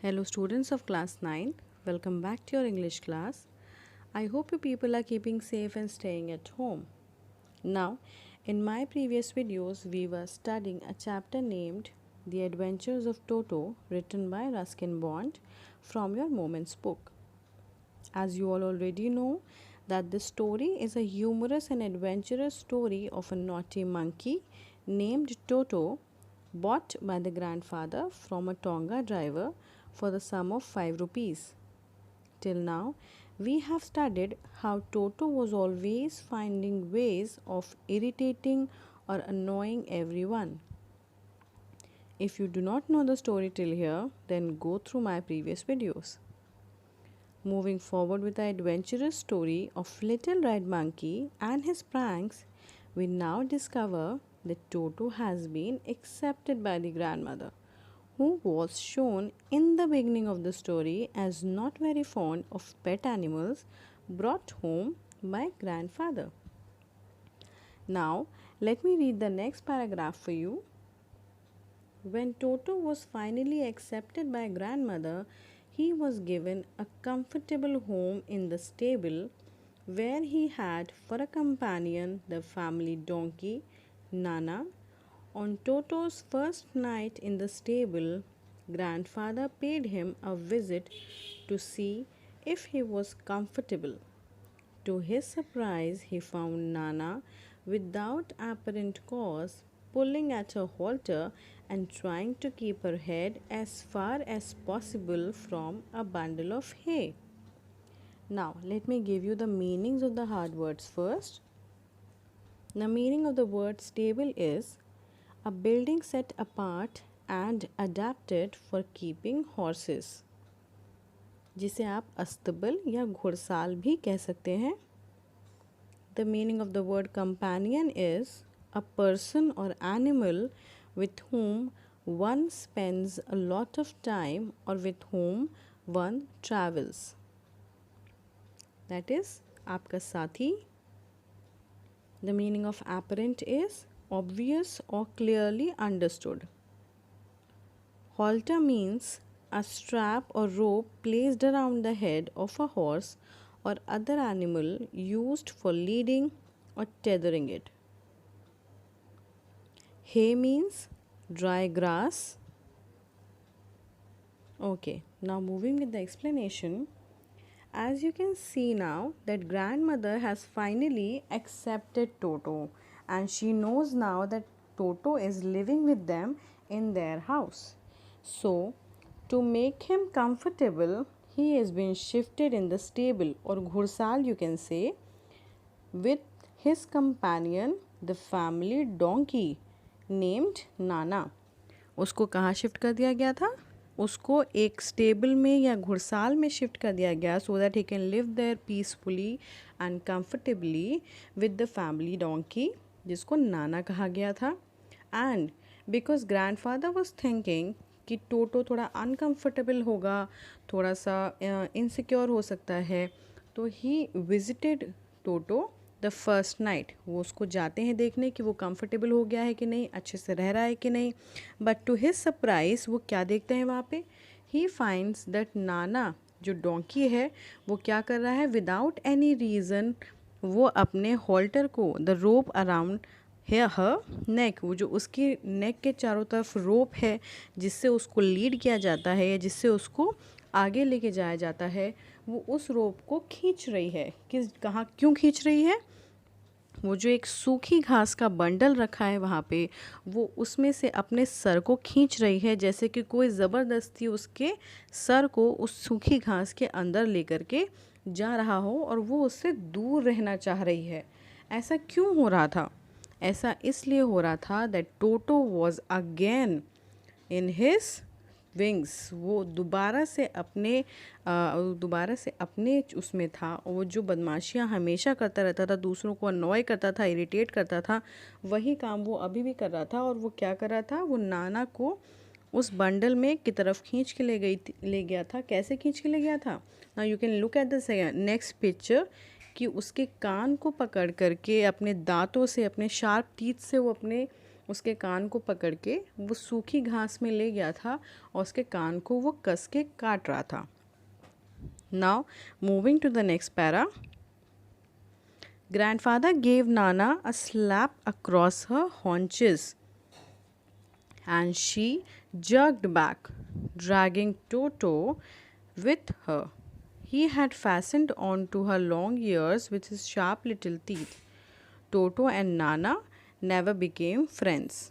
Hello, students of class 9. Welcome back to your English class. I hope you people are keeping safe and staying at home. Now, in my previous videos, we were studying a chapter named The Adventures of Toto, written by Ruskin Bond from your Moments book. As you all already know, that this story is a humorous and adventurous story of a naughty monkey named Toto, bought by the grandfather from a Tonga driver for the sum of 5 rupees. Till now, we have studied how Toto was always finding ways of irritating or annoying everyone. If you do not know the story till here, then go through my previous videos. Moving forward with the adventurous story of Little Red Monkey and his pranks, we now discover that Toto has been accepted by the grandmother, who was shown in the beginning of the story as not very fond of pet animals brought home by grandfather. Now, let me read the next paragraph for you. When Toto was finally accepted by grandmother, he was given a comfortable home in the stable where he had for a companion the family donkey, Nana. On Toto's first night in the stable, grandfather paid him a visit to see if he was comfortable. To his surprise, he found Nana without apparent cause pulling at her halter and trying to keep her head as far as possible from a bundle of hay. Now, let me give you the meanings of the hard words first. The meaning of the word stable is a building set apart and adapted for keeping horses, जिसे आप अस्तबल या घुड़साल भी कह सकते हैं. The meaning of the word companion is a person or animal with whom one spends a lot of time or with whom one travels. That is आपका साथी. The meaning of apparent is obvious or clearly understood. Halter means a strap or rope placed around the head of a horse or other animal used for leading or tethering it. Hay means dry grass. Okay, now moving with the explanation. As you can see now that grandmother has finally accepted Toto and she knows now that Toto is living with them in their house. So, to make him comfortable, he has been shifted in the stable or ghursal you can say with his companion the family donkey named Nana. उसको कहाँ shift कर दिया गया था? उसको एक stable में या घुड़साल में शिफ्ट कर दिया गया so that he can live there peacefully and comfortably with the family donkey जिसको नाना कहा गया था. And because grandfather was thinking कि टोटो थोड़ा अनकंफर्टेबल होगा, थोड़ा सा इनसिक्योर हो सकता है, तो he visited toto the first night. वो उसको जाते हैं देखने कि वो कंफर्टेबल हो गया है कि नहीं, अच्छे से रह रहा है कि नहीं. बट टू हिज सरप्राइज वो क्या देखते हैं वहाँ पे? ही फाइंड्स दैट नाना जो डोंकी है वो क्या कर रहा है, विदाउट एनी रीज़न वो अपने हॉल्टर को द रोप अराउंड हर नेक, वो जो उसकी नेक के चारों तरफ रोप है जिससे उसको लीड किया जाता है या जिससे उसको आगे लेके जाया जाता है, वो उस रोप को खींच रही है. किस कहाँ क्यों खींच रही है? वो जो एक सूखी घास का बंडल रखा है वहाँ पे, वो उसमें से अपने सर को खींच रही है जैसे कि कोई ज़बरदस्ती उसके सर को उस सूखी घास के अंदर लेकर के जा रहा हो और वो उससे दूर रहना चाह रही है. ऐसा क्यों हो रहा था? ऐसा इसलिए हो रहा था that Toto was again in his wings. वो दोबारा से अपने उसमें था. और वो जो बदमाशियाँ हमेशा करता रहता था, दूसरों को अनॉय करता था, इरिटेट करता था, वही काम वो अभी भी कर रहा था. और वो क्या कर रहा था? वो नाना को उस बंडल में की तरफ खींच के ले गया था. कैसे खींच के ले गया था? Now you can look at the next picture कि उसके कान को पकड़ करके अपने दांतों से, अपने शार्प टीथ से वो अपने उसके कान को पकड़ के वो सूखी घास में ले गया था और उसके कान को वो कस के काट रहा था। Now moving to the next para. Grandfather gave Nana a slap across her haunches and she jerked back, dragging Toto with her. He had fastened onto her long ears with his sharp little teeth. Toto and Nana never became friends.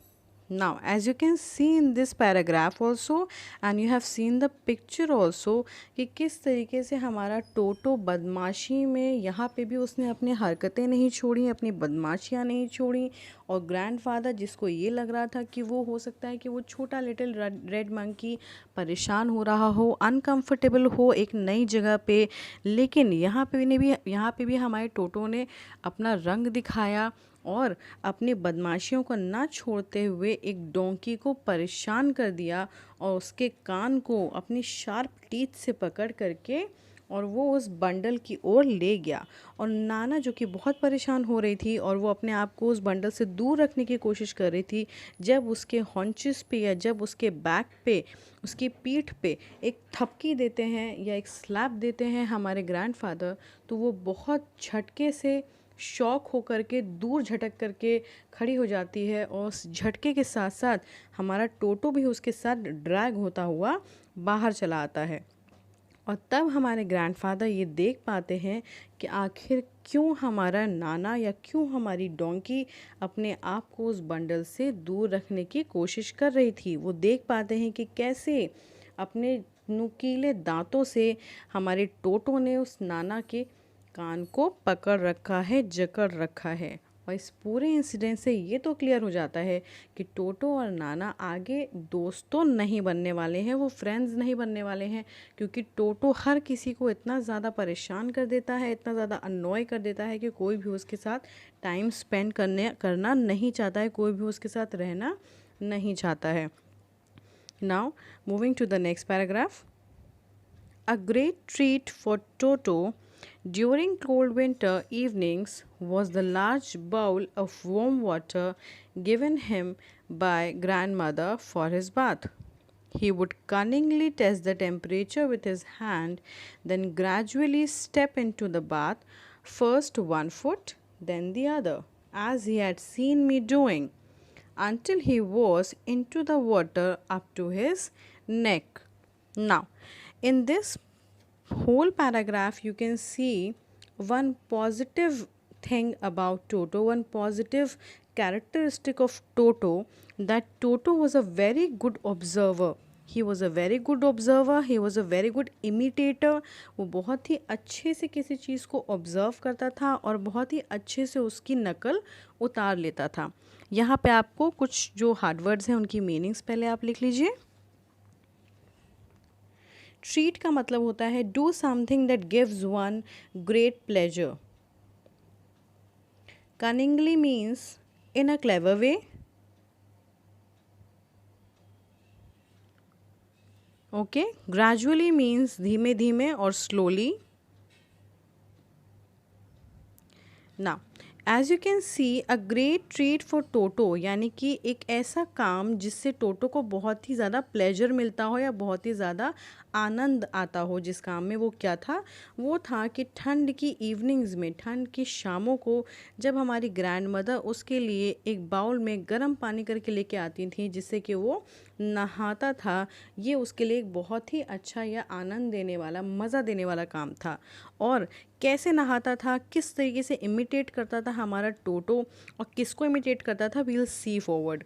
Now, as you can see in this paragraph also and you have seen the picture also कि किस तरीके से हमारा टोटो बदमाशी में यहाँ पे भी उसने अपनी हरकतें नहीं छोड़ी, अपनी बदमाशियाँ नहीं छोड़ी। और ग्रैंडफादर जिसको ये लग रहा था कि वो हो सकता है कि वो छोटा लिटिल रेड मंकी परेशान हो रहा हो, अनकंफर्टेबल हो एक नई जगह पे, लेकिन यहाँ पे भी हमारे टोटो ने अपना रंग दिखाया और अपनी बदमाशियों को ना छोड़ते हुए एक डोंकी को परेशान कर दिया और उसके कान को अपनी शार्प टीथ से पकड़ करके और वो उस बंडल की ओर ले गया। और नाना जो कि बहुत परेशान हो रही थी और वो अपने आप को उस बंडल से दूर रखने की कोशिश कर रही थी, जब उसके हॉन्चेस पे या जब उसके बैक पे, उसकी पीठ पे एक थपकी देते हैं या एक स्लैप देते हैं हमारे ग्रैंडफादर, तो वो बहुत झटके से शॉक होकर के दूर झटक करके खड़ी हो जाती है और उस झटके के साथ साथ हमारा टोटो भी उसके साथ ड्रैग होता हुआ बाहर चला आता है। और तब हमारे ग्रैंडफादर ये देख पाते हैं कि आखिर क्यों हमारा नाना या क्यों हमारी डोंकी अपने आप को उस बंडल से दूर रखने की कोशिश कर रही थी। वो देख पाते हैं कि कैसे अपने नुकीले दांतों से हमारे टोटो ने उस नाना के कान को पकड़ रखा है, जकड़ रखा है। और इस पूरे इंसिडेंट से ये तो क्लियर हो जाता है कि टोटो और नाना आगे दोस्त तो नहीं बनने वाले हैं, वो फ्रेंड्स नहीं बनने वाले हैं, क्योंकि टोटो हर किसी को इतना ज़्यादा परेशान कर देता है, इतना ज़्यादा अननॉय कर देता है कि कोई भी उसके साथ टाइम स्पेंड करना नहीं चाहता है, कोई भी उसके साथ रहना नहीं चाहता है। Now moving to the next paragraph. A great treat for Toto during cold winter evenings was the large bowl of warm water given him by grandmother for his bath. He would cunningly test the temperature with his hand, then gradually step into the bath, first one foot, then the other, as he had seen me doing, until he was into the water up to his neck. Now, in this whole paragraph, you can see one positive thing about Toto, one positive characteristic of Toto, that Toto was a very good observer. He was a very good observer, he was a very good imitator. वो बहुत ही अच्छे से किसी चीज़ को observe करता था और बहुत ही अच्छे से उसकी नकल उतार लेता था। यहाँ पे आपको कुछ जो हार्ड वर्ड्स हैं उनकी मीनिंग्स पहले आप लिख लीजिए। ट्रीट का मतलब होता है do something that gives one great pleasure. Cunningly means in a clever way. Okay, gradually means धीमे धीमे और स्लोली। ना as you can see a great treat for Toto, यानी कि एक ऐसा काम जिससे टोटो को बहुत ही ज़्यादा प्लेजर मिलता हो या बहुत ही ज़्यादा आनंद आता हो जिस काम में। वो क्या था? वो था कि ठंड की इवनिंग्स में, ठंड की शामों को जब हमारी ग्रैंड मदर उसके लिए एक बाउल में गर्म पानी करके लेके आती थी जिससे कि वो नहाता था, ये उसके लिए एक बहुत ही अच्छा या आनंद देने वाला, मज़ा देने वाला काम था। और कैसे नहाता था, किस तरीके से इमिटेट करता था हमारा टोटो और किसको इमिटेट करता था, we'll see forward.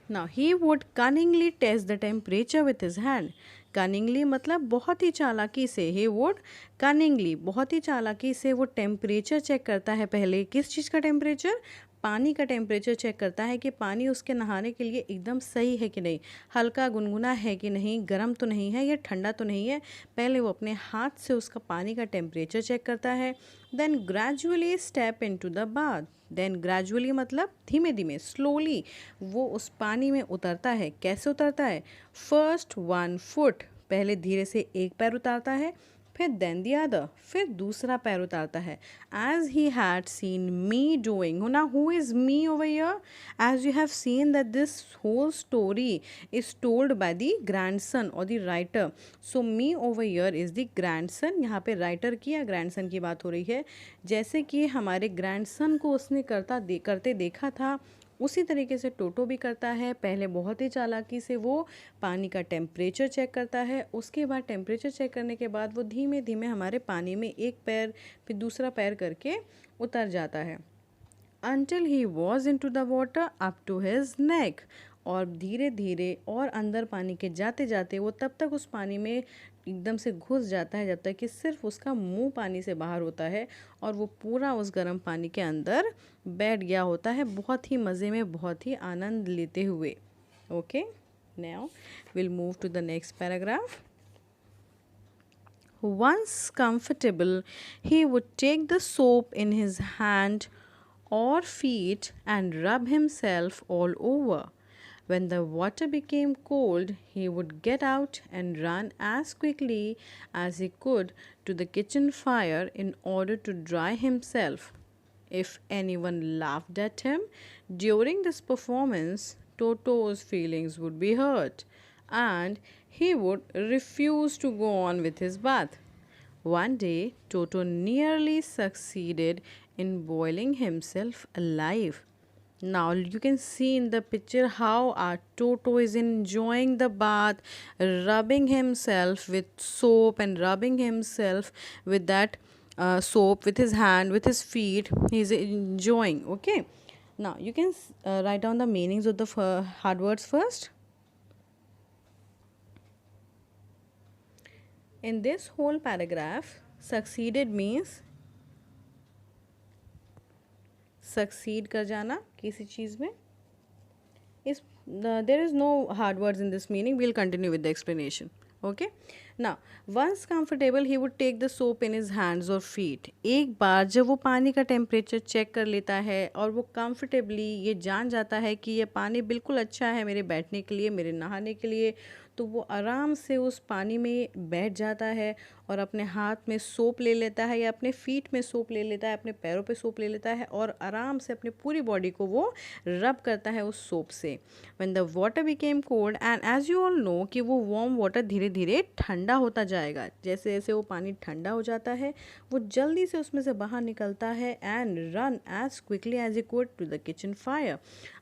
Now he would cunningly test the temperature with his hand. Cunningly मतलब बहुत ही चालाकी से, he would cunningly बहुत ही चालाकी से वो टेम्परेचर चेक करता है। पहले किस चीज़ का टेम्परेचर? पानी का टेम्परेचर चेक करता है कि पानी उसके नहाने के लिए एकदम सही है कि नहीं, हल्का गुनगुना है कि नहीं, गर्म तो नहीं है या ठंडा तो नहीं है। पहले वो अपने हाथ से उसका पानी का टेम्परेचर चेक करता है। Then gradually step into the bath. Then gradually मतलब धीमे धीमे, स्लोली वो उस पानी में उतरता है। कैसे उतरता है? फर्स्ट 1 फुट, पहले धीरे से एक पैर उतारता है, फिर देन द अदर, फिर दूसरा पैर उतारता है. As he had seen me doing. ना who is me over here? As you have seen that this whole story is told by the grandson और the writer. So me over here is the grandson. यहाँ पे writer की या grandson की बात हो रही है. जैसे कि हमारे ग्रैंडसन को उसने करते देखा था, उसी तरीके से टोटो भी करता है. पहले बहुत ही चालाकी से वो पानी का टेम्परेचर चेक करता है. उसके बाद टेम्परेचर चेक करने के बाद वो धीमे धीमे हमारे पानी में एक पैर फिर दूसरा पैर करके उतर जाता है. Until he was into the water up to his neck. और धीरे धीरे और अंदर पानी के जाते जाते वो तब तक उस पानी में एकदम से घुस जाता है जब तक कि सिर्फ उसका मुंह पानी से बाहर होता है और वो पूरा उस गर्म पानी के अंदर बैठ गया होता है, बहुत ही मज़े में, बहुत ही आनंद लेते हुए. Okay, now will move to the next paragraph. Once comfortable, he would take the soap in his hand or feet and rub himself all over. When the water became cold, he would get out and run as quickly as he could to the kitchen fire in order to dry himself. If anyone laughed at him during this performance, Toto's feelings would be hurt and he would refuse to go on with his bath. One day, Toto nearly succeeded in boiling himself alive. Now you can see in the picture how our Toto is enjoying the bath, rubbing himself with soap and rubbing himself with that soap with his hand, with his feet. He is enjoying. Okay. Now you can write down the meanings of the hard words first. In this whole paragraph, succeeded means succeed कर जाना किसी चीज़ में. इस there is no hard words in this meaning. We'll continue with the explanation. Okay. Now, once comfortable, he would take the soap in his hands or feet. एक बार जब वो पानी का टेम्परेचर चेक कर लेता है और वो कंफर्टेबली ये जान जाता है कि ये पानी बिल्कुल अच्छा है मेरे बैठने के लिए, मेरे नहाने के लिए, तो वो आराम से उस पानी में बैठ जाता है और अपने हाथ में सोप ले लेता है या अपने फीट में सोप ले लेता है, अपने पैरों पे सोप ले लेता है और आराम से अपनी पूरी बॉडी को वो रब करता है उस सोप से. When the water became cold, and as you all know कि वो वार्म वाटर धीरे धीरे ठंडा होता जाएगा. जैसे जैसे वो पानी ठंडा हो जाता है वो जल्दी से उसमें से बाहर निकलता है and run as quickly as he could to the kitchen fire.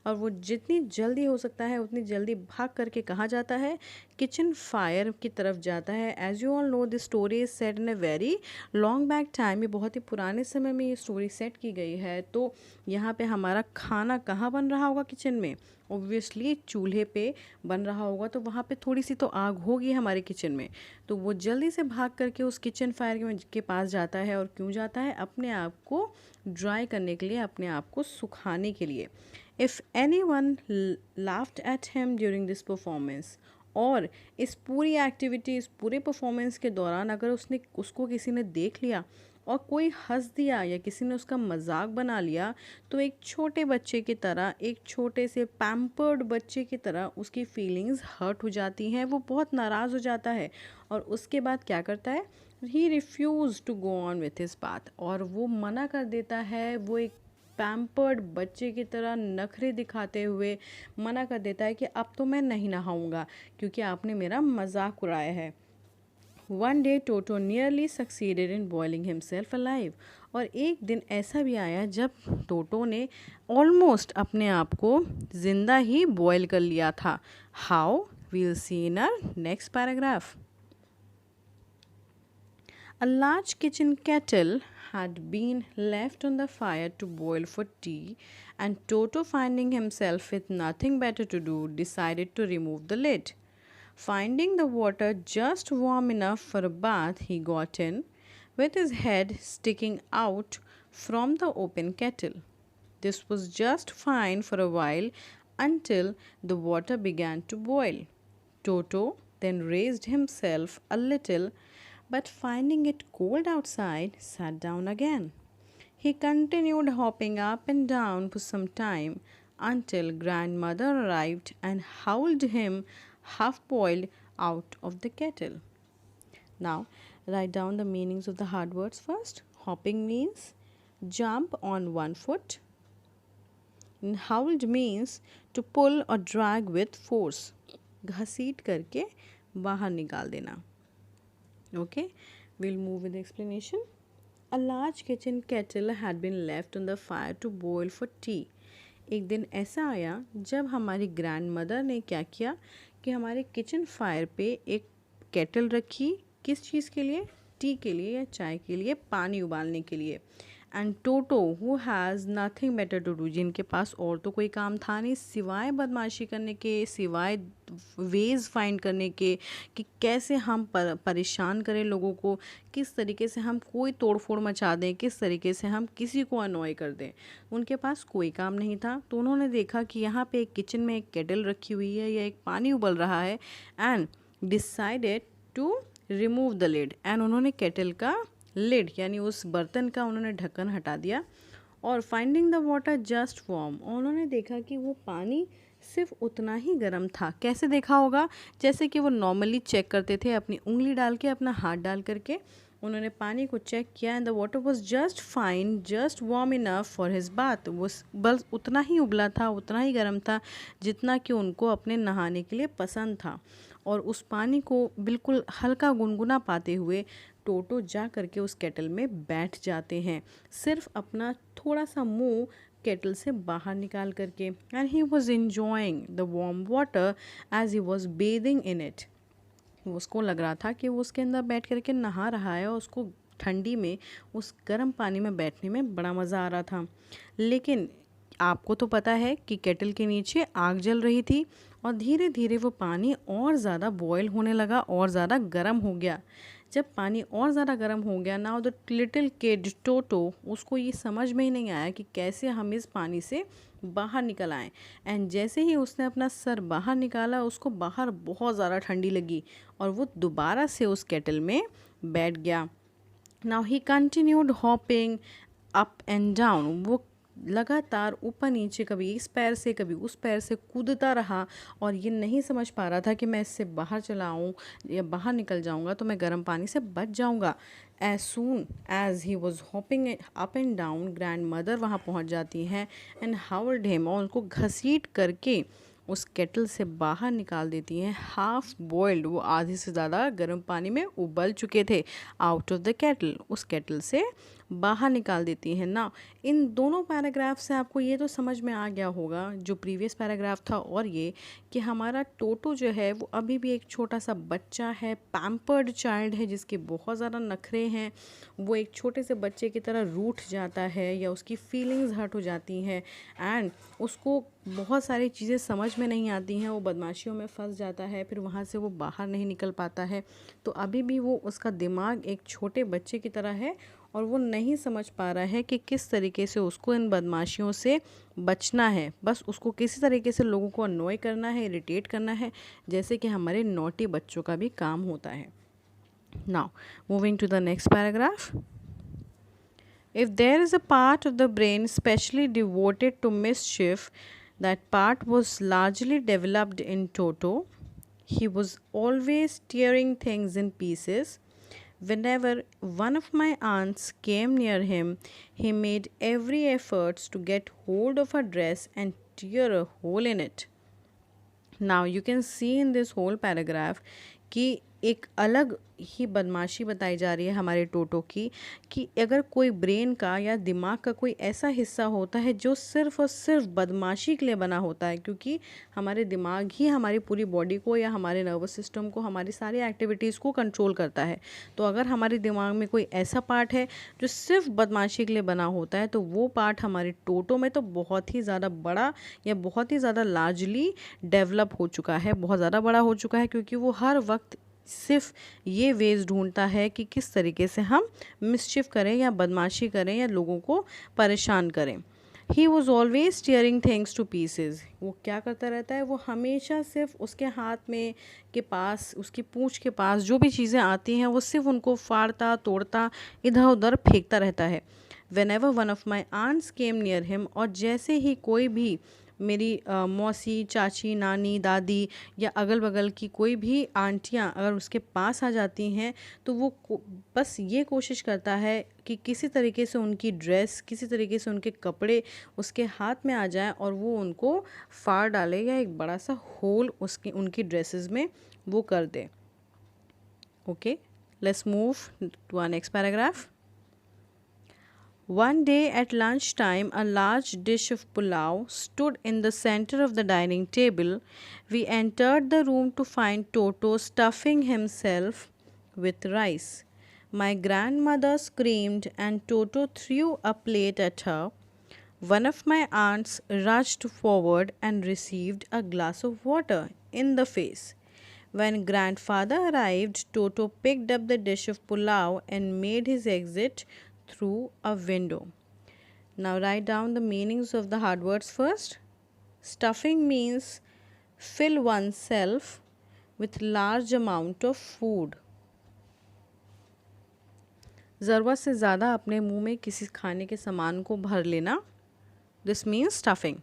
और वो जितनी जल्दी हो सकता है उतनी जल्दी भाग करके कहाँ जाता है? किचन फायर की तरफ जाता है. As you all know this story is set in a very long back time. ये बहुत ही पुराने समय में ये स्टोरी सेट की गई है. तो यहाँ पे हमारा खाना कहाँ बन रहा होगा? किचन में. ऑब्वियसली चूल्हे पे बन रहा होगा, तो वहाँ पे थोड़ी सी तो आग होगी हमारे किचन में. तो वो जल्दी से भाग करके उस किचन फायर के पास जाता है. और क्यों जाता है? अपने आप को ड्राई करने के लिए, अपने आप को सुखाने के लिए. If anyone laughed at him during this performance, और इस पूरी एक्टिविटी, इस पूरे परफॉर्मेंस के दौरान अगर उसको किसी ने देख लिया और कोई हंस दिया या किसी ने उसका मजाक बना लिया, तो एक छोटे बच्चे की तरह, एक छोटे से पैम्पर्ड बच्चे की तरह उसकी फीलिंग्स हर्ट हो जाती हैं. वो बहुत नाराज़ हो जाता है और उसके बाद क्या करता है? He refuse to go on with his bath. और वो मना कर देता है. वो एक पैम्पर्ड बच्चे की तरह नखरे दिखाते हुए मना कर देता है कि अब तो मैं नहीं नहाऊंगा क्योंकि आपने मेरा मजाक उड़ाया है. One day toto nearly succeeded in boiling himself alive. और एक दिन ऐसा भी आया जब टोटो ने ऑलमोस्ट अपने आप को ज़िंदा ही बॉयल कर लिया था. How? We'll see in our next paragraph. A large kitchen kettle had been left on the fire to boil for tea, and Toto, finding himself with nothing better to do, decided to remove the lid. Finding the water just warm enough for a bath, he got in, with his head sticking out from the open kettle. This was just fine for a while until the water began to boil. Toto then raised himself a little, but finding it cold outside, sat down again. He continued hopping up and down for some time until grandmother arrived and howled him half boiled out of the kettle. Now, write down the meanings of the hard words first. Hopping means jump on one foot. And howled means to pull or drag with force. घसीट करके बाहर निकाल देना. Okay, we'll move with the explanation. A large kitchen kettle had been left on the fire to boil for tea. एक दिन ऐसा आया जब हमारी ग्रैंड मदर ने क्या किया कि हमारे किचन फायर पे एक केटल रखी. किस चीज़ के लिए? टी के लिए या चाय के लिए, पानी उबालने के लिए. And Toto who has nothing better to do, जिनके पास और तो कोई काम था नहीं सिवाय बदमाशी करने के, सिवाय वेज फाइंड करने के कि कैसे हम परेशान करें लोगों को, किस तरीके से हम कोई तोड़फोड़ मचा दें, किस तरीके से हम किसी को अनॉय कर दें. उनके पास कोई काम नहीं था. तो उन्होंने देखा कि यहाँ पे एक किचन में एक केटल रखी हुई है या एक पानी उबल रहा है. And decided to remove the lid. And उन्होंने केटल का लिड यानी उस बर्तन का उन्होंने ढक्कन हटा दिया. और finding the water just warm, उन्होंने देखा कि वो पानी सिर्फ उतना ही गर्म था. कैसे देखा होगा? जैसे कि वो नॉर्मली चेक करते थे अपनी उंगली डाल के, अपना हाथ डाल करके. उन्होंने पानी को चेक किया and the water was just fine, just warm enough for his bath. वो बस उतना ही उबला था, उतना ही गर्म था जितना कि उनको अपने नहाने के लिए पसंद था. और उस पानी को बिल्कुल हल्का गुनगुना पाते हुए टोटो जा करके उस केटल में बैठ जाते हैं, सिर्फ अपना थोड़ा सा मुंह केटल से बाहर निकाल करके. And he was enjoying the warm water as he was bathing in it. उसको लग रहा था कि वो उसके अंदर बैठ करके नहा रहा है और उसको ठंडी में उस गर्म पानी में बैठने में बड़ा मज़ा आ रहा था. लेकिन आपको तो पता है कि केटल के नीचे आग जल रही थी और धीरे धीरे वो पानी और ज़्यादा बॉयल होने लगा और ज़्यादा गर्म हो गया. जब पानी और ज़्यादा गर्म हो गया, नाउ द लिटिल किड टोटो, उसको ये समझ में ही नहीं आया कि कैसे हम इस पानी से बाहर निकल आएँ. एंड जैसे ही उसने अपना सर बाहर निकाला, उसको बाहर बहुत ज़्यादा ठंडी लगी और वो दोबारा से उस केटल में बैठ गया. Now he continued hopping up and down. वो लगातार ऊपर नीचे कभी इस पैर से कभी उस पैर से कूदता रहा और ये नहीं समझ पा रहा था कि मैं इससे बाहर चला आऊँ या बाहर निकल जाऊँगा तो मैं गर्म पानी से बच जाऊँगा. As soon as he was hopping up and down, grandmother वहाँ पहुँच जाती हैं एंड हाउल्ड हिम, और उनको घसीट करके उस केटल से बाहर निकाल देती हैं. हाफ बॉइल्ड, वो आधे से ज़्यादा गर्म पानी में उबल चुके थे, आउट ऑफ द केटल, उस केटल से बाहर निकाल देती हैं. ना इन दोनों पैराग्राफ से आपको ये तो समझ में आ गया होगा, जो प्रीवियस पैराग्राफ था और ये, कि हमारा टोटो जो है वो अभी भी एक छोटा सा बच्चा है, पैम्पर्ड चाइल्ड है जिसके बहुत ज़्यादा नखरे हैं. वो एक छोटे से बच्चे की तरह रूठ जाता है या उसकी फीलिंग्स हर्ट हो जाती हैं एंड उसको बहुत सारी चीज़ें समझ में नहीं आती हैं. वो बदमाशियों में फंस जाता है, फिर वहाँ से वो बाहर नहीं निकल पाता है. तो अभी भी वो, उसका दिमाग एक छोटे बच्चे की तरह है और वो नहीं समझ पा रहा है कि किस तरीके से उसको इन बदमाशियों से बचना है. बस उसको किसी तरीके से लोगों को अनॉय करना है, इरिटेट करना है, जैसे कि हमारे नॉटी बच्चों का भी काम होता है. Now moving to the next paragraph. If there is a part of the brain specially devoted to mischief, that part was largely developed in Toto. He was always tearing things in pieces. Whenever one of my aunts came near him, he made every effort to get hold of her dress and tear a hole in it. Now you can see in this whole paragraph कि एक अलग ही बदमाशी बताई जा रही है हमारे टोटो की, कि अगर कोई ब्रेन का या दिमाग का कोई ऐसा हिस्सा होता है जो सिर्फ और सिर्फ बदमाशी के लिए बना होता है, क्योंकि हमारे दिमाग ही हमारी पूरी बॉडी को या हमारे नर्वस सिस्टम को, हमारी सारी एक्टिविटीज़ को कंट्रोल करता है. तो अगर हमारे दिमाग में कोई ऐसा पार्ट है जो सिर्फ बदमाशी के लिए बना होता है, तो वो पार्ट हमारे टोटो में तो बहुत ही ज़्यादा बड़ा या बहुत ही ज़्यादा लार्जली डेवलप हो चुका है, बहुत ज़्यादा बड़ा हो चुका है, क्योंकि वो हर वक्त सिर्फ ये वेज ढूंढता है कि किस तरीके से हम मिसचिफ करें या बदमाशी करें या लोगों को परेशान करें. He was always tearing things to pieces. वो क्या करता रहता है, वो हमेशा सिर्फ उसके हाथ में के पास, उसकी पूंछ के पास जो भी चीज़ें आती हैं वो सिर्फ उनको फाड़ता तोड़ता इधर उधर फेंकता रहता है. Whenever one of my aunts came near him, और जैसे ही कोई भी मेरी मौसी, चाची, नानी, दादी या अगल बगल की कोई भी आंटियाँ अगर उसके पास आ जाती हैं तो वो बस ये कोशिश करता है कि किसी तरीके से उनकी ड्रेस, किसी तरीके से उनके कपड़े उसके हाथ में आ जाएं और वो उनको फाड़ डाले या एक बड़ा सा होल उसकी उनकी ड्रेसेस में वो कर दे। Okay, let's move to our next paragraph. One day at lunchtime, a large dish of pulao stood in the center of the dining table. We entered the room to find Toto stuffing himself with rice. My grandmother screamed and Toto threw a plate at her. One of my aunts rushed forward and received a glass of water in the face. When grandfather arrived, Toto picked up the dish of pulao and made his exit through a window. Now write down the meanings of the hard words first. Stuffing means fill oneself with large amount of food. ज़रूरत से ज़्यादा अपने मुंह में किसी खाने के सामान को भर लेना. This means stuffing.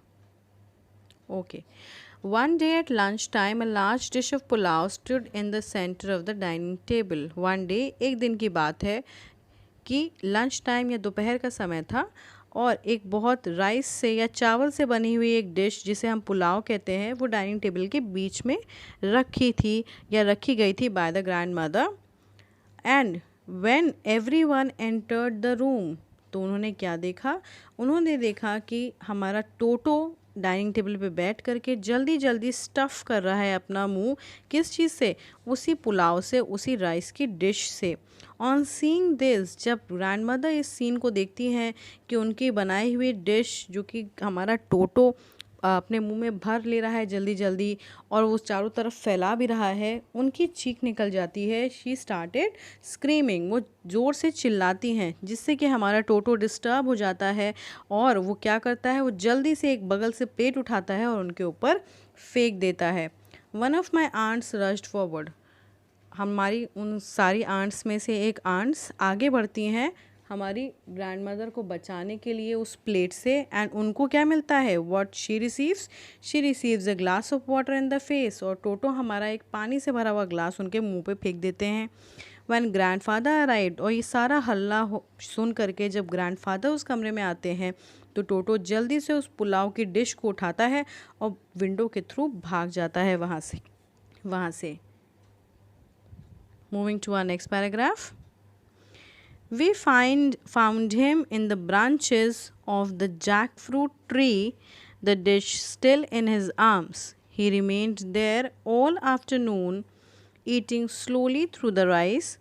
Okay. One day at lunchtime, a large dish of pulao stood in the center of the dining table. One day, एक दिन की बात है कि लंच टाइम या दोपहर का समय था और एक बहुत राइस से या चावल से बनी हुई एक डिश जिसे हम पुलाव कहते हैं वो डाइनिंग टेबल के बीच में रखी थी या रखी गई थी by the grand mother. And when everyone entered the room, तो उन्होंने क्या देखा? उन्होंने देखा कि हमारा टोटो डाइनिंग टेबल पे बैठ करके जल्दी जल्दी स्टफ़ कर रहा है अपना मुंह. किस चीज़ से? उसी पुलाव से, उसी राइस की डिश से. ऑन सीइंग दिस, जब ग्रैंड मदर इस सीन को देखती हैं कि उनकी बनाई हुई डिश जो कि हमारा टोटो अपने मुंह में भर ले रहा है जल्दी जल्दी और वो चारों तरफ फैला भी रहा है, उनकी चीख निकल जाती है. शी स्टार्टेड स्क्रीमिंग, वो ज़ोर से चिल्लाती हैं जिससे कि हमारा टोटो डिस्टर्ब हो जाता है और वो क्या करता है, वो जल्दी से एक बगल से प्लेट उठाता है और उनके ऊपर फेंक देता है. One of my aunts rushed forward, हमारी उन सारी आंट्स में से एक आंट्स आगे बढ़ती हैं हमारी ग्रैंड मदर को बचाने के लिए उस प्लेट से. एंड उनको क्या मिलता है? What she receives a glass of water in the face, और टोटो हमारा एक पानी से भरा हुआ ग्लास उनके मुंह पे फेंक देते हैं. व्हेन ग्रैंडफादर अराइव्ड, और ये सारा हल्ला सुन करके जब ग्रैंडफादर उस कमरे में आते हैं तो टोटो जल्दी से उस पुलाव की डिश को उठाता है और विंडो के थ्रू भाग जाता है वहाँ से. Moving to our next paragraph. We found him in the branches of the jackfruit tree, the dish still in his arms. He remained there all afternoon, eating slowly through the rice,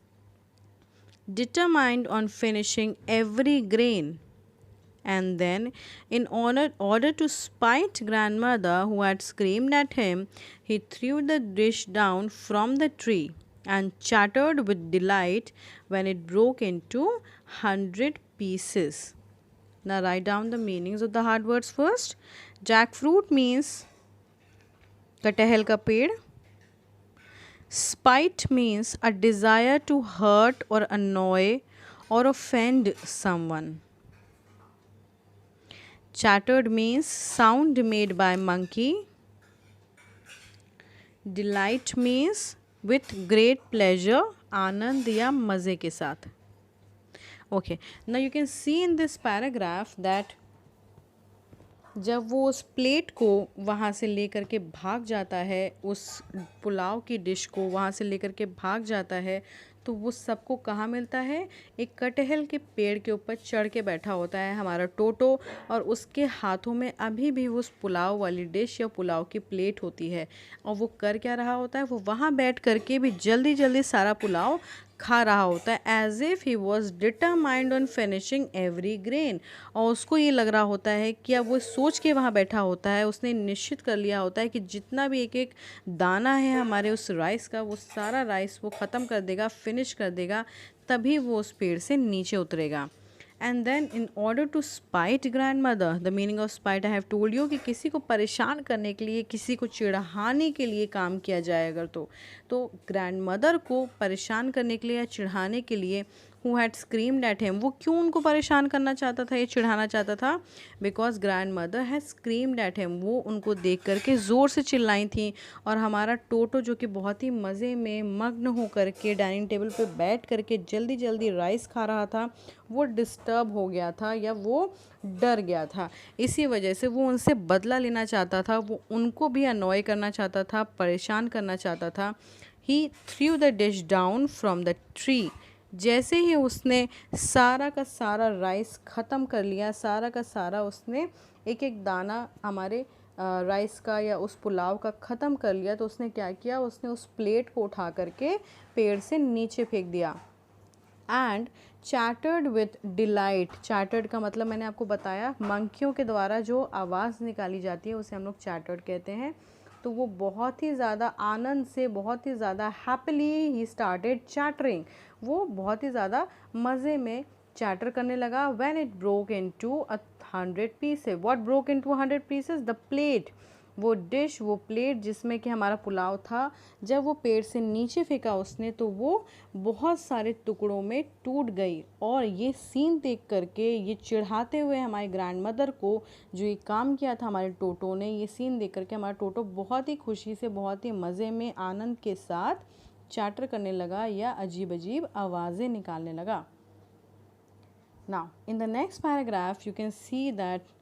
determined on finishing every grain. And then, in order to spite grandmother who had screamed at him, he threw the dish down from the tree and chattered with delight when it broke into 100 pieces. Now write down the meanings of the hard words first. Jackfruit means कटहल का पेड़. Spite means a desire to hurt or annoy or offend someone. Chattered means sound made by monkey. Delight means with great pleasure, आनंद या मज़े के साथ. Okay, now you can see in this paragraph that जब वो उस plate को वहाँ से लेकर के भाग जाता है, उस पुलाव की डिश को वहाँ से लेकर के भाग जाता है, तो वो सबको कहाँ मिलता है? एक कटहल के पेड़ के ऊपर चढ़ के बैठा होता है हमारा टोटो और उसके हाथों में अभी भी उस पुलाव वाली डिश या पुलाव की प्लेट होती है. और वो कर क्या रहा होता है? वो वहाँ बैठ करके भी जल्दी जल्दी सारा पुलाव खा रहा होता है, as if he was determined on finishing every grain. और उसको ये लग रहा होता है कि अब वो सोच के वहाँ बैठा होता है, उसने निश्चित कर लिया होता है कि जितना भी एक एक दाना है हमारे उस राइस का, वो सारा राइस वो ख़त्म कर देगा, फिनिश कर देगा, तभी वो उस पेड़ से नीचे उतरेगा. And then in order to spite grandmother, the meaning of spite I have told you कि किसी को परेशान करने के लिए, किसी को चिढ़ाने के लिए काम किया जाए अगर तो ग्रैंड मदर को परेशान करने के लिए या चिढ़ाने के लिए who had screamed at him, वो क्यों उनको परेशान करना चाहता था, ये चिढ़ाना चाहता था? Because grandmother had screamed at him, वो उनको देख करके ज़ोर से चिल्लाई थी। और हमारा टोटो जो कि बहुत ही मज़े में मग्न हो करके डाइनिंग टेबल पे बैठ करके जल्दी जल्दी राइस खा रहा था, वो डिस्टर्ब हो गया था या वो डर गया था। इसी वजह से वो उनसे बदला लेना चाहता था, वो उनको भी अनॉय करना चाहता था, परेशान करना चाहता था। He threw the dish down from the tree, जैसे ही उसने सारा का सारा राइस ख़त्म कर लिया, सारा का सारा उसने एक एक दाना हमारे राइस का या उस पुलाव का ख़त्म कर लिया, तो उसने क्या किया, उसने उस प्लेट को उठा करके पेड़ से नीचे फेंक दिया। एंड चैटर्ड विथ डिलाइट, चैटर्ड का मतलब मैंने आपको बताया, मंकियों के द्वारा जो आवाज़ निकाली जाती है उसे हम लोग चैटर्ड कहते हैं। तो वो बहुत ही ज़्यादा आनंद से, बहुत ही ज़्यादा हैप्पीली ही स्टार्टेड चैटरिंग, वो बहुत ही ज़्यादा मज़े में चैटर करने लगा। When it broke into 100 pieces, what broke into 100 pieces, the plate, वो डिश, वो प्लेट जिसमें कि हमारा पुलाव था, जब वो पेड़ से नीचे फेंका उसने तो वो बहुत सारे टुकड़ों में टूट गई। और ये सीन देख करके, ये चिढ़ाते हुए हमारी ग्रैंड मदर को जो ये काम किया था हमारे टोटो ने, ये सीन देख करके हमारा टोटो बहुत ही खुशी से, बहुत ही मज़े में, आनंद के साथ चैटर करने लगा या अजीब अजीब आवाज़ें निकालने लगा। Now, in the next paragraph, you can see that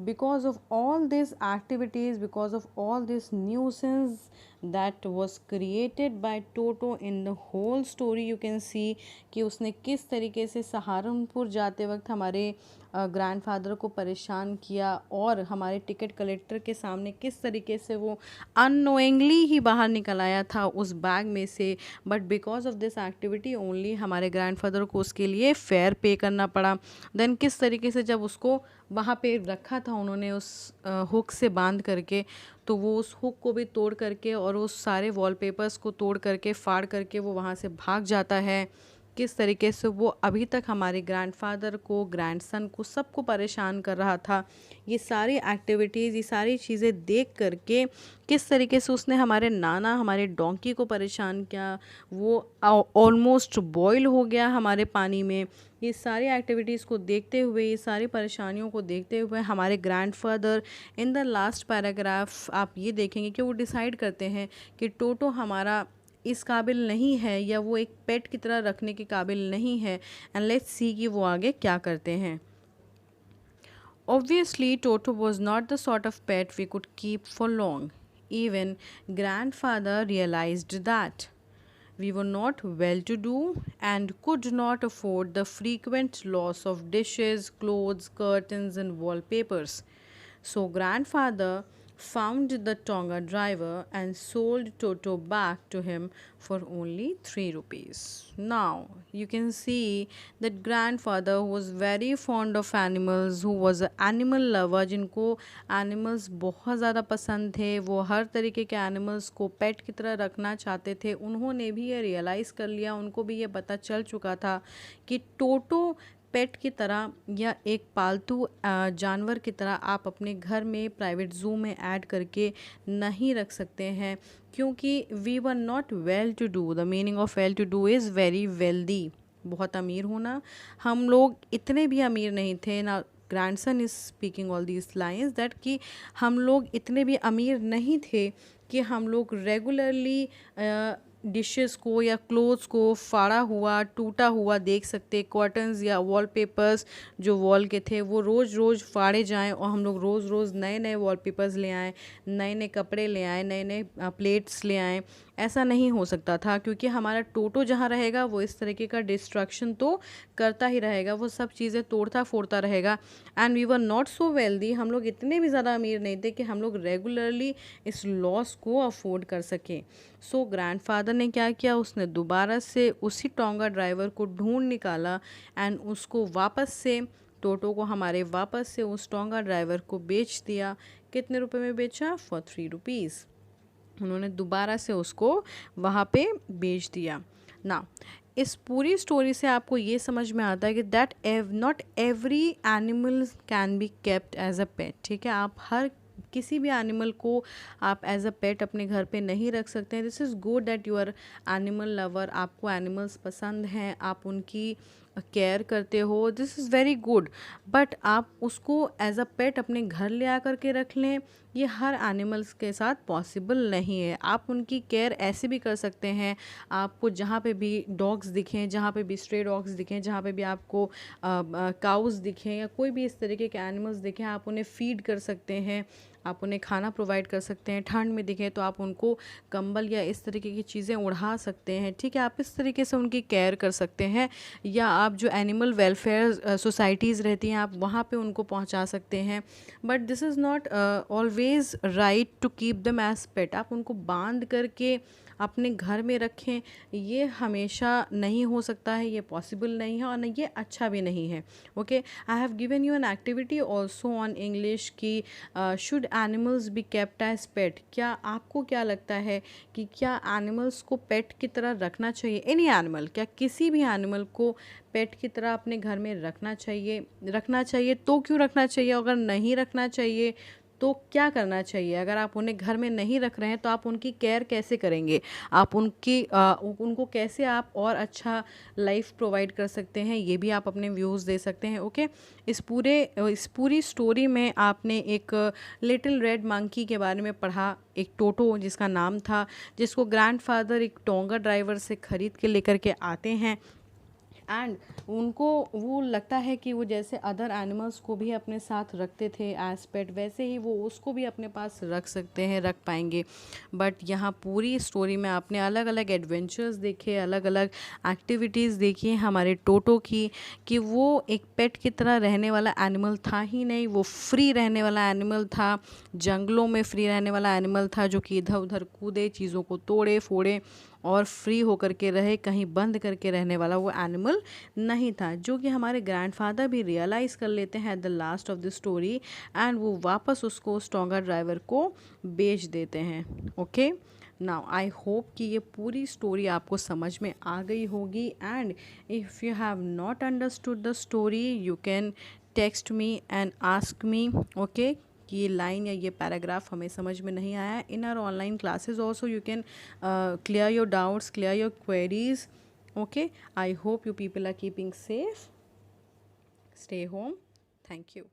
because of all these activities, because of all this nuisance that was created by Toto in the whole story, you can see कि उसने किस तरीके से सहारनपुर जाते वक्त हमारे grandfather को परेशान किया और हमारे टिकट कलेक्टर के सामने किस तरीके से वो अननोइंगली ही बाहर निकल आया था उस बैग में से। But because of this activity only हमारे ग्रैंडफादर को उसके लिए फेयर पे करना पड़ा। देन किस तरीके से जब उसको वहाँ पे रखा था उन्होंने उस हुक से बांध करके, तो वो उस हुक को भी तोड़ करके और उस सारे वॉलपेपर्स को तोड़ करके, फाड़ करके वो वहाँ से भाग जाता है। किस तरीके से वो अभी तक हमारे ग्रैंडफादर को, ग्रैंडसन को, सबको परेशान कर रहा था। ये सारी एक्टिविटीज़, ये सारी चीज़ें देख करके किस तरीके से उसने हमारे नाना, हमारे डोंकी को परेशान किया, वो ऑलमोस्ट बॉयल हो गया हमारे पानी में। ये सारी एक्टिविटीज़ को देखते हुए, ये सारी परेशानियों को देखते हुए हमारे grandfather in the last paragraph आप ये देखेंगे कि वो डिसाइड करते हैं कि टोटो हमारा इस काबिल नहीं है या वो एक पेट की तरह रखने के काबिल नहीं है। एंड लेट्स सी कि वो आगे क्या करते हैं। Obviously, Toto was not the sort of pet we could keep for long. Even grandfather realized that. We were not well to do and could not afford the frequent loss of dishes, clothes, curtains, and wallpapers. So, grandfather found the Tonga driver and sold Toto back to him for only 3 rupees. Now, you can see that grandfather who was very fond of animals, who was an animal lover, जिनको animals बहुत ज़्यादा पसंद थे, वो हर तरीके के animals को पेट की तरह रखना चाहते थे, उन्होंने भी ये रियलाइज़ कर लिया, उनको भी ये पता चल चुका था कि टोटो पेट की तरह या एक पालतू जानवर की तरह आप अपने घर में प्राइवेट ज़ू में ऐड करके नहीं रख सकते हैं, क्योंकि we were not well to do. The meaning of well to do is very wealthy, बहुत अमीर होना। हम लोग इतने भी अमीर नहीं थे ना। Grandson is speaking all these lines that कि हम लोग इतने भी अमीर नहीं थे कि हम लोग रेगुलरली डिशेस को या क्लोथ्स को फाड़ा हुआ, टूटा हुआ देख सकते, कॉटन्स या वॉलपेपर्स जो वॉल के थे वो रोज़ रोज़ फाड़े जाएं और हम लोग रोज़ रोज़ नए नए वॉलपेपर्स ले आएँ, नए नए कपड़े ले आएँ, नए नए प्लेट्स ले आएँ। ऐसा नहीं हो सकता था, क्योंकि हमारा टोटो जहाँ रहेगा वो इस तरीके का डिस्ट्रक्शन तो करता ही रहेगा, वो सब चीज़ें तोड़ता फोड़ता रहेगा। And we were not so wealthy, हम लोग इतने भी ज़्यादा अमीर नहीं थे कि हम लोग रेगुलरली इस लॉस को अफोर्ड कर सकें। सो ग्रैंडफादर ने क्या किया, उसने दोबारा से उसी टोंगा ड्राइवर को ढूंढ निकाला एंड उसको वापस से, टोटो को हमारे वापस से उस टोंगा ड्राइवर को बेच दिया। कितने रुपए में बेचा? For 3 rupees. उन्होंने दोबारा से उसको वहाँ पे बेच दिया ना। इस पूरी स्टोरी से आपको ये समझ में आता है कि that not every animal can be kept as a pet. ठीक है, आप हर किसी भी एनिमल को आप एज अ पेट अपने घर पे नहीं रख सकते हैं। This is good that you are animal lover, आपको एनिमल्स पसंद हैं, आप उनकी केयर करते हो, this is very good, but आप उसको एज अ पेट अपने घर ले आकर के रख लें, ये हर एनिमल्स के साथ पॉसिबल नहीं है। आप उनकी केयर ऐसे भी कर सकते हैं, आपको जहाँ पे भी डॉग्स दिखें, जहाँ पे भी स्ट्रे डॉग्स दिखें, जहाँ पे भी आपको काउज़ दिखें या कोई भी इस तरीके के एनिमल्स दिखें, आप उन्हें फीड कर सकते हैं, आप उन्हें खाना प्रोवाइड कर सकते हैं। ठंड में दिखें तो आप उनको कंबल या इस तरीके की चीज़ें ओढ़ा सकते हैं, ठीक है, आप इस तरीके से उनकी केयर कर सकते हैं। या आप जो एनिमल वेलफेयर सोसाइटीज़ रहती हैं, आप वहाँ पे उनको पहुँचा सकते हैं। But this is not always right to keep them as pet. आप उनको बांध करके अपने घर में रखें, ये हमेशा नहीं हो सकता है, ये पॉसिबल नहीं है और ये अच्छा भी नहीं है। Okay, I have given you an activity also on English की should animals be kept as pet. क्या आपको क्या लगता है कि क्या एनिमल्स को पेट की तरह रखना चाहिए? एनी एनिमल, क्या किसी भी एनिमल को पेट की तरह अपने घर में रखना चाहिए? रखना चाहिए तो क्यों रखना चाहिए? अगर नहीं रखना चाहिए तो क्या करना चाहिए? अगर आप उन्हें घर में नहीं रख रहे हैं तो आप उनकी केयर कैसे करेंगे? आप उनको कैसे आप और अच्छा लाइफ प्रोवाइड कर सकते हैं, ये भी आप अपने व्यूज़ दे सकते हैं। ओके, इस पूरी स्टोरी में आपने एक लिटिल रेड मंकी के बारे में पढ़ा, एक टोटो जिसका नाम था, जिसको ग्रैंडफादर एक टोंगा ड्राइवर से ख़रीद के लेकर के आते हैं एंड उनको वो लगता है कि वो जैसे अदर एनिमल्स को भी अपने साथ रखते थे एज पेट, वैसे ही वो उसको भी अपने पास रख सकते हैं, रख पाएंगे। बट यहाँ पूरी स्टोरी में आपने अलग अलग एडवेंचर्स देखे, अलग अलग एक्टिविटीज़ देखी हमारे टोटो की, कि वो एक पेट की तरह रहने वाला एनिमल था ही नहीं, वो फ्री रहने वाला एनिमल था, जंगलों में फ्री रहने वाला एनिमल था, जो कि इधर उधर कूदे, चीज़ों को तोड़े फोड़े और फ्री होकर के रहे, कहीं बंद करके रहने वाला वो एनिमल नहीं था, जो कि हमारे ग्रैंडफादर भी रियलाइज़ कर लेते हैं at the last of the story and वो वापस उसको उस टोंगा ड्राइवर को बेच देते हैं। ओके, नाउ आई होप कि ये पूरी स्टोरी आपको समझ में आ गई होगी and if you have not understood the story you can text me and ask me. Okay, कि ये लाइन या ये पैराग्राफ हमें समझ में नहीं आया। In our online classes also you can clear your doubts, clear your queries. Okay, I hope you people are keeping safe. Stay home. Thank you.